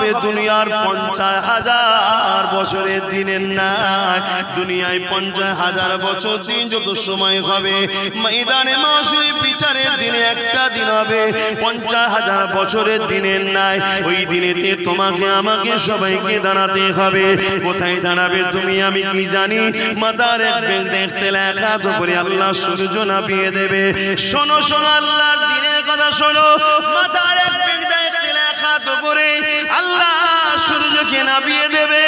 হবে দুনিয়ার 50,000 বছরের দিনের নাই। দুনিয়ায় 50,000 বছর দিন যত সময় হবে, ময়দানে মাশরে বিচারের দিনে একটা দিন হবে 50,000 বছরের দিনের নাই। ওই দিনেতে তোমাকে আমাকে সবাইকে দাঁড়াতে হবে। কোথায় দাঁড়াবে তুমি আমি কি জানি? মাথার এক বেগ দেখতে লেখা তো করে আল্লাহ সূর্য নামিয়ে দেবে। শোনো শোনো আল্লাহর দিনের কথা শোনো, মাথার এক বেগ দেখতে লেখা তো করে আল্লাহ সূর্যকে নামিয়ে দেবে।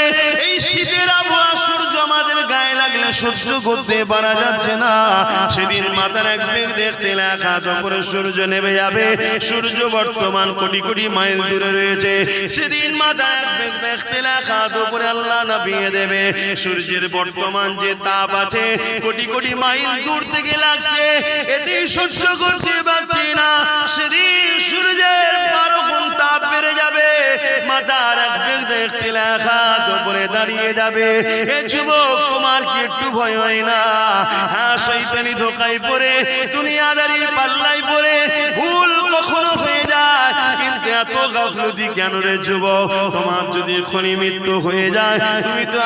এই শীতের আবহাওয়া সূর্য আমাদের গায়ে লাগলে সহ্য করতে পারা যাচ্ছে না। সেদিন মাথার এক বেগ দেখতে লেখা তো করে সূর্য নেমে যাবে। সূর্য বর্তমান কোটি কোটি মাইল দূরে রয়েছে। সেদিন মাথার এক বেগ দেখতে লেখা তো করে আল্লাহ নামিয়ে দেবে। সূর্যের বর্তমান যে তাপ আছে কোটি কোটি মাইল দূর থেকে লাগছে, এতেই সহ্য করতে পারছি না। সেদিন সূর্যের 12 গুণ তাপ বেড়ে যাবে। মাথার এক বেগ দেখতে লেখা তো করে দাঁড়িয়ে যাবে। এ যুবক তোমার কি একটু ভয় হয় না? হ্যাঁ, শয়তানি ধোঁকায় পড়ে দুনিয়াদারির পাল্লায় পড়ে ভুল কখনো হয়ে যায়, কিন্তু এত গাফলতি কেন রে যুবক? তোমার যদি এখনই মৃত্যু হয়ে যায় তুমি তো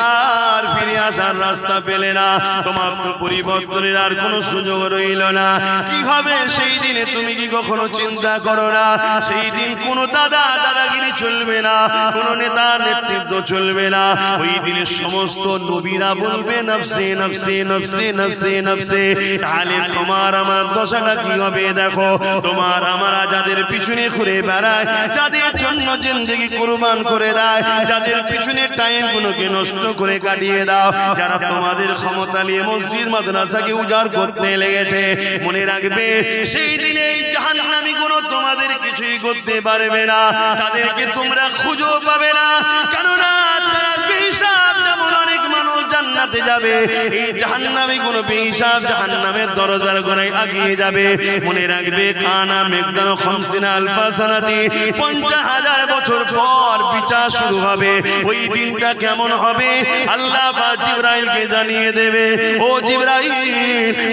আর ফিরে আসার রাস্তা পেলে না। তোমার তো পরিবর্তনের আর কোনো সুযোগ রইল না। কি হবে সেই দিনে তুমি কি কখনো চিন্তা করো না? সেই দিন কোনো দাদাগিরি চলবে না, কোনো নেতার নেতৃত্ব চলবে না। ওই দিনে সমস্ত নবীরা বলবে নফসি নফসি নফসি নফসি নফসি। তাহলে তোমার আমার দশাটা কি হবে দেখো। তোমার আমরা যাদের পিছনে ঘুরে বেড়ায়, যাদের জন্য জিন্দেগি কুরবান করে দেয়, যাদের পিছনে টাইম গুলোকে নষ্ট করে কাটিয়ে দাও, যারা তোমাদের ক্ষমতা নিয়ে মসজিদ মাদ্রাসাকে উজাড় করতে লেগেছে, মনে রাখবে সেই দিনে এই জাহান্নামী গুলো তোমাদের কিছুই করতে পারবে না। তাদেরকে তোমরা খুঁজেও পাবে না, কেননা তারা বেহিসাব। যেমন অনেক মানুষ জান্নাতে যাবে, এই জাহান্নামী গুলো বেহিসাব জাহান্নামের দরজার গোড়ায় আগিয়ে যাবে। মনে রাখবে কানা মেঘদান 50 আলফা সানাতি, 50,000 বছর পর বিচার শুরু হবে। ওই দিনটা কেমন হবে আল্লাহ পাক জিবরাইলকে জানিয়ে দেবে। ও জিবরাইল,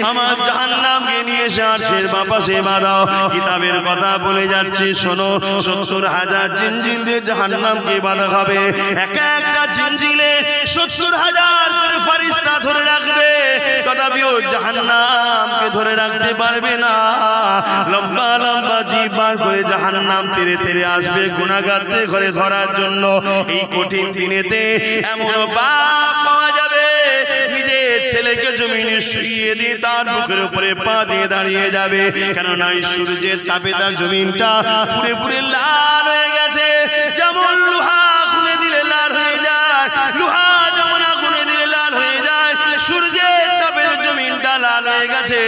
আমার জাহান্নামকে নিয়ে এসে আরশের পাশে বাঁধাও। কিতাবের কথা বলে যাচ্ছি শোনো, 70,000 জিনজিল দিয়ে জাহান্নামকে বাঁধা হবে। একটা জিনজিলে 70,000 করে ফেরেশতা ধরে রাখবে, তথাপিও জাহান্নামকে ধরে রাখতে পারবে না। লম্বা লম্বা জিভ বার করে জাহান্নাম তেরে তেরে আসবে গুনাহগারদের ঘরে ধরার জন্য। এই কঠিন দিনেতে এমন বাপ পাওয়া যাবে নিজের ছেলেকে জমিনে শুইয়ে দিয়ে তার বুকের উপরে পা দিয়ে দাঁড়িয়ে যাবে, কেননা এই সূর্যের তাপে তার জমিনটা পুরে পুরে লাল হয়ে গেছে। যেমন লোহা খুলে দিলে লাল হয়ে যায়, লোহা যেমন আগুনে দিলে লাল হয়ে যায়, সূর্যের তাপে জমিনটা লাল হয়ে গেছে।